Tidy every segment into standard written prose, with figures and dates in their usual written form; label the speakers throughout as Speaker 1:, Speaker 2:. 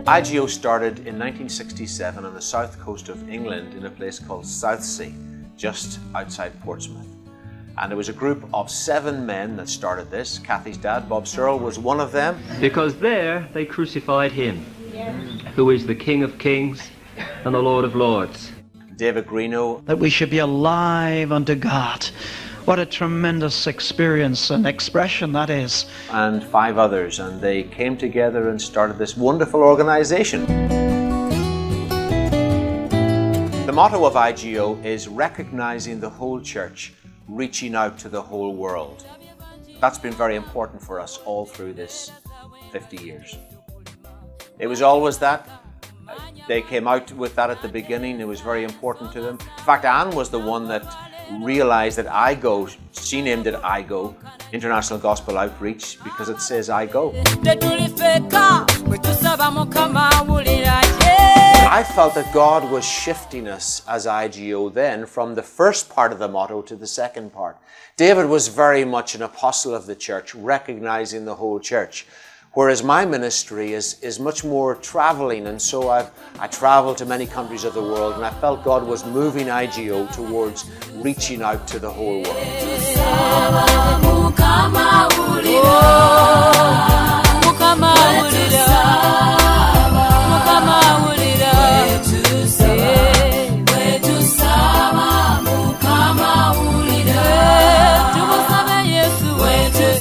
Speaker 1: IGO started in 1967 on the south coast of England in a place called Southsea, just outside Portsmouth. And it was a group of 7 men that started this. Kathy's dad, Bob Searle, was one of them.
Speaker 2: Because there they crucified him, who is the King of Kings and the Lord of Lords.
Speaker 1: David Greeno.
Speaker 3: That we should be alive unto God. What a tremendous experience and expression that is.
Speaker 1: And 5 others, and they came together and started this wonderful organization. The motto of IGO is recognizing the whole church, reaching out to the whole world. That's been very important for us all through this 50 years. It was always that. They came out with that at the beginning. It was very important to them. In fact, Anne was the one that realized that IGO, she named it IGO, International Gospel Outreach, because it says IGO. I felt that God was shifting us as IGO then from the first part of the motto to the second part. David was very much an apostle of the church, recognizing the whole church. Whereas my ministry is much more traveling, and so I travel to many countries of the world, and I felt God was moving IGO towards reaching out to the whole world.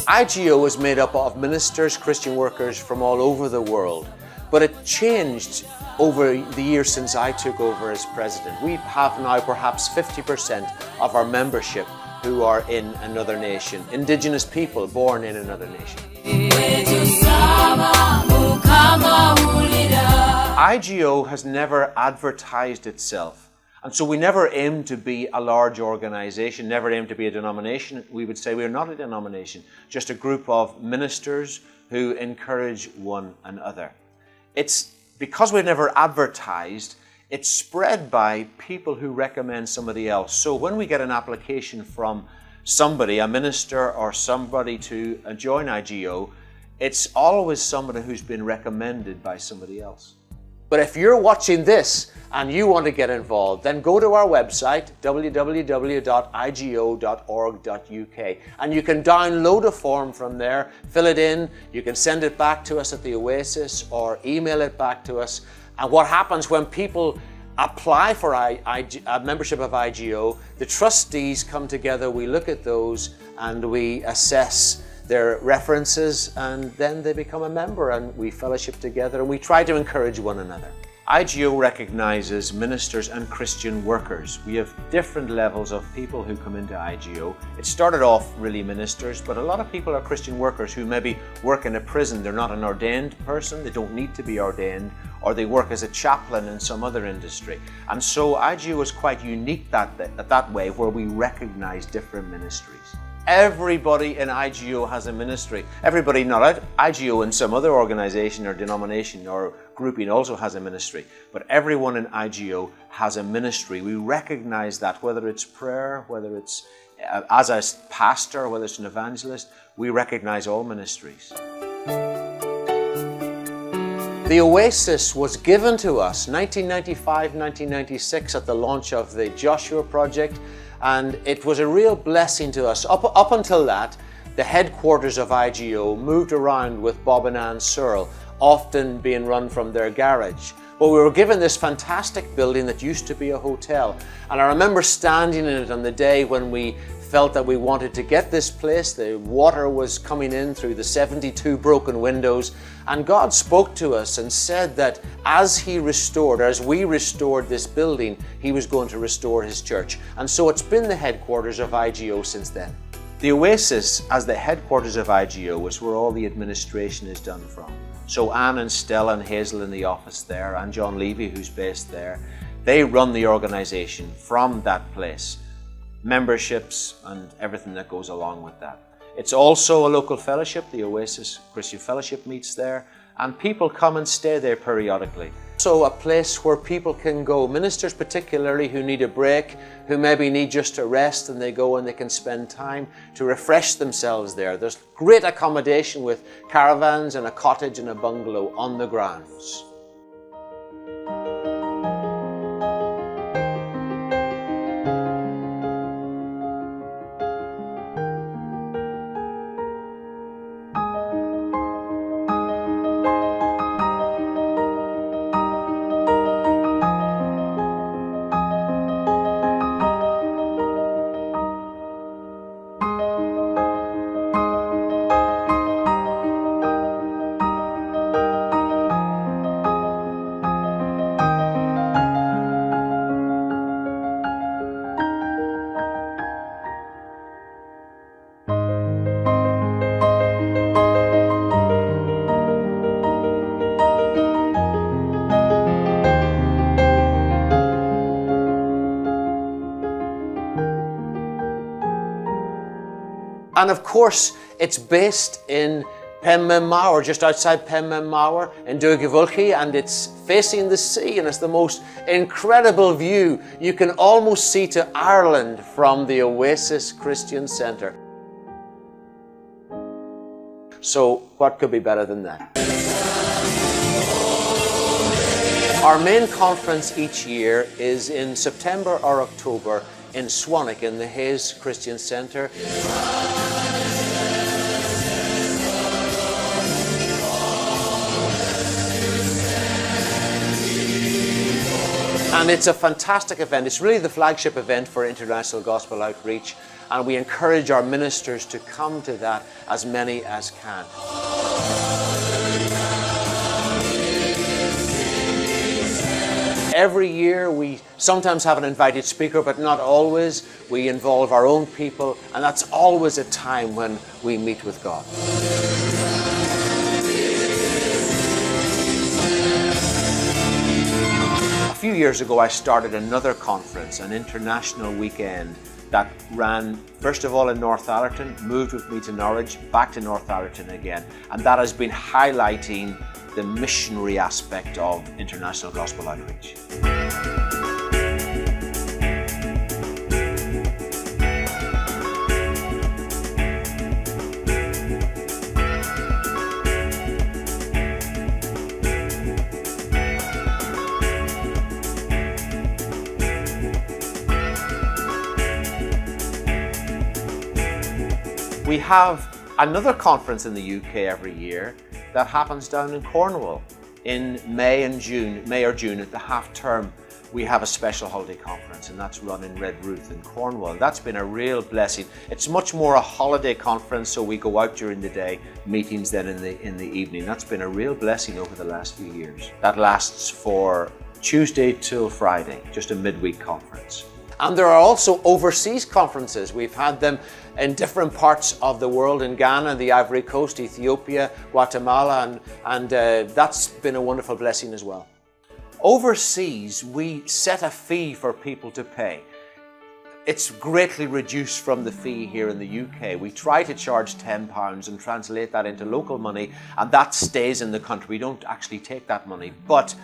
Speaker 1: IGO is made up of ministers, Christian workers from all over the world, but it changed over the years since I took over as president. We have now perhaps 50% of our membership who are in another nation, indigenous people born in another nation. IGO has never advertised itself. And so we never aim to be a large organization, never aim to be a denomination. We would say we're not a denomination, just a group of ministers who encourage one another. It's because we've never advertised, it's spread by people who recommend somebody else. So when we get an application from somebody, a minister or somebody to join IGO, it's always somebody who's been recommended by somebody else. But if you're watching this and you want to get involved, then go to our website, www.igo.org.uk, and you can download a form from there, fill it in, you can send it back to us at the Oasis or email it back to us. And what happens when people apply for a membership of IGO, the trustees come together, we look at those and we assess their references, and then they become a member and we fellowship together and we try to encourage one another. IGO recognizes ministers and Christian workers. We have different levels of people who come into IGO. It started off really ministers, but a lot of people are Christian workers who maybe work in a prison. They're not an ordained person, they don't need to be ordained, or they work as a chaplain in some other industry. And so IGO is quite unique that way, where we recognize different ministries. Everybody in IGO has a ministry. Everybody not at IGO in some other organization or denomination or grouping also has a ministry. But everyone in IGO has a ministry. We recognize that, whether it's prayer, whether it's as a pastor, whether it's an evangelist, we recognize all ministries. The Oasis was given to us 1995-1996 at the launch of the Joshua Project. And it was a real blessing to us. Up until that, the headquarters of IGO moved around with Bob and Anne Searle, often being run from their garage. But we were given this fantastic building that used to be a hotel. And I remember standing in it on the day when we felt that we wanted to get this place. The water was coming in through the 72 broken windows. And God spoke to us and said that as we restored this building, He was going to restore His church. And so it's been the headquarters of IGO since then. The Oasis, as the headquarters of IGO, is where all the administration is done from. So Anne and Stella and Hazel in the office there, and John Levy, who's based there, they run the organization from that place. Memberships and everything that goes along with that. It's also a local fellowship. The Oasis Christian Fellowship meets there, and people come and stay there periodically. So a place where people can go, ministers particularly who need a break, who maybe need just a rest, and they go and they can spend time to refresh themselves there. There's great accommodation with caravans and a cottage and a bungalow on the grounds. And of course, it's based in Penmanmawr, just outside Penmanmawr in Dugavulki, and it's facing the sea, and it's the most incredible view. You can almost see to Ireland from the Oasis Christian Centre. So what could be better than that? Our main conference each year is in September or October in Swanwick in the Hayes Christian Centre. And it's a fantastic event. It's really the flagship event for International Gospel Outreach, and we encourage our ministers to come to that, as many as can. Every year we sometimes have an invited speaker, but not always. We involve our own people, and that's always a time when we meet with God. A few years ago, I started another conference, an international weekend that ran first of all in North Allerton, moved with me to Norwich, back to North Allerton again, and that has been highlighting the missionary aspect of International Gospel Outreach. We have another conference in the UK every year that happens down in Cornwall in May or June at the half term. We have a special holiday conference, and that's run in Redruth in Cornwall. That's been a real blessing. It's much more a holiday conference, so we go out during the day, meetings then in the evening. That's been a real blessing over the last few years. That lasts for Tuesday till Friday, just a midweek conference. And there are also overseas conferences. We've had them in different parts of the world, in Ghana, the Ivory Coast, Ethiopia, Guatemala, and that's been a wonderful blessing as well. Overseas, we set a fee for people to pay. It's greatly reduced from the fee here in the UK. We try to charge £10 and translate that into local money, and that stays in the country. We don't actually take that money, but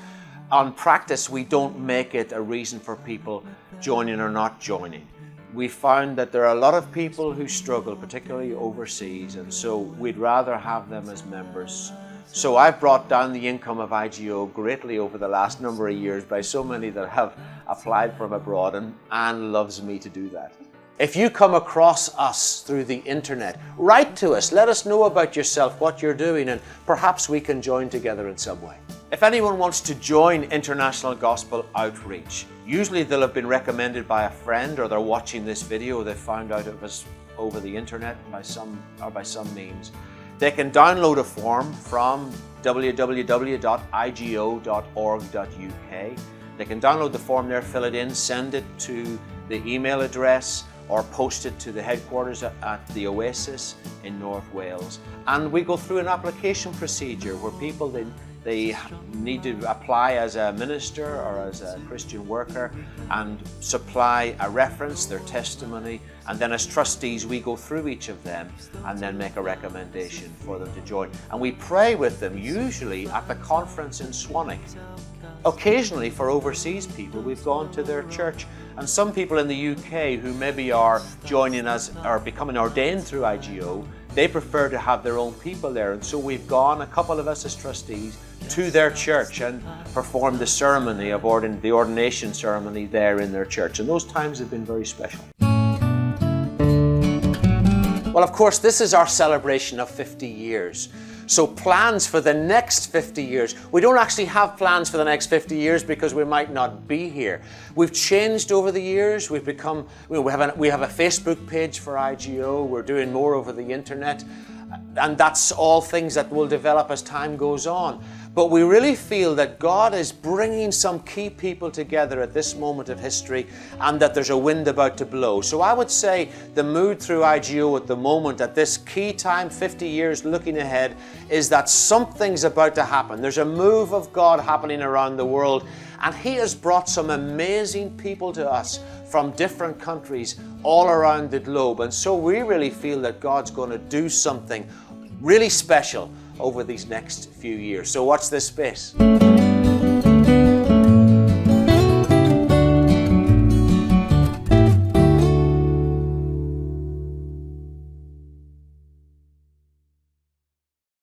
Speaker 1: on practice, we don't make it a reason for people joining or not joining. We found that there are a lot of people who struggle, particularly overseas, and so we'd rather have them as members. So I've brought down the income of IGO greatly over the last number of years by so many that have applied from abroad, and Anne loves me to do that. If you come across us through the internet, write to us, let us know about yourself, what you're doing, and perhaps we can join together in some way. If anyone wants to join International Gospel Outreach, usually they'll have been recommended by a friend, or they're watching this video, they found out of us over the internet by some means. They can download a form from www.igo.org.uk. They can download the form there, fill it in, send it to the email address, or post it to the headquarters at the Oasis in North Wales. And we go through an application procedure where people, they need to apply as a minister or as a Christian worker and supply a reference, their testimony, and then as trustees we go through each of them and then make a recommendation for them to join. And we pray with them, usually at the conference in Swanwick. Occasionally for overseas people, we've gone to their church, and some people in the UK who maybe are joining us or becoming ordained through IGO, they prefer to have their own people there, and so we've gone, a couple of us as trustees, to their church and performed the ceremony of the ordination ceremony there in their church, and those times have been very special. Well, of course, this is our celebration of 50 years. So plans for the next 50 years. We don't actually have plans for the next 50 years because we might not be here. We've changed over the years. We have a Facebook page for IGO. We're doing more over the internet. And that's all things that will develop as time goes on. But we really feel that God is bringing some key people together at this moment of history, and that there's a wind about to blow. So I would say the mood through IGO at the moment, at this key time, 50 years looking ahead, is that something's about to happen. There's a move of God happening around the world, and He has brought some amazing people to us from different countries all around the globe. And so we really feel that God's going to do something really special over these next few years. So watch this space.